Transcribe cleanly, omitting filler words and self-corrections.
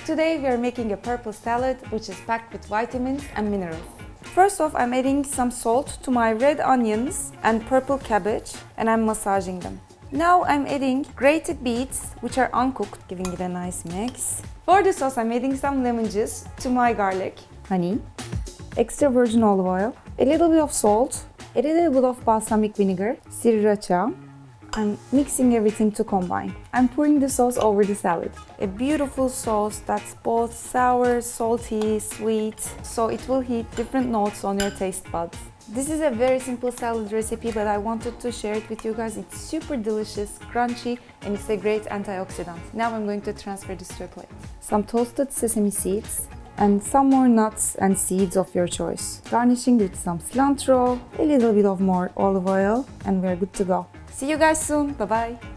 Today we are making a purple salad which is packed with vitamins and minerals. First off, I'm adding some salt to my red onions and purple cabbage and I'm massaging them. Now I'm adding grated beets which are uncooked, giving it a nice mix. For the sauce, I'm adding some lemon juice to my garlic, honey, extra virgin olive oil, a little bit of salt, a little bit of balsamic vinegar, Sriracha. I'm mixing everything to combine. I'm pouring the sauce over the salad. A beautiful sauce that's both sour, salty, sweet, so it will hit different notes on your taste buds. This is a very simple salad recipe, but I wanted to share it with you guys. It's super delicious, crunchy, and it's a great antioxidant. Now I'm going to transfer this to a plate. Some toasted sesame seeds, and some more nuts and seeds of your choice. Garnishing with some cilantro, a little bit of more olive oil, and we're good to go. See you guys soon. Bye bye.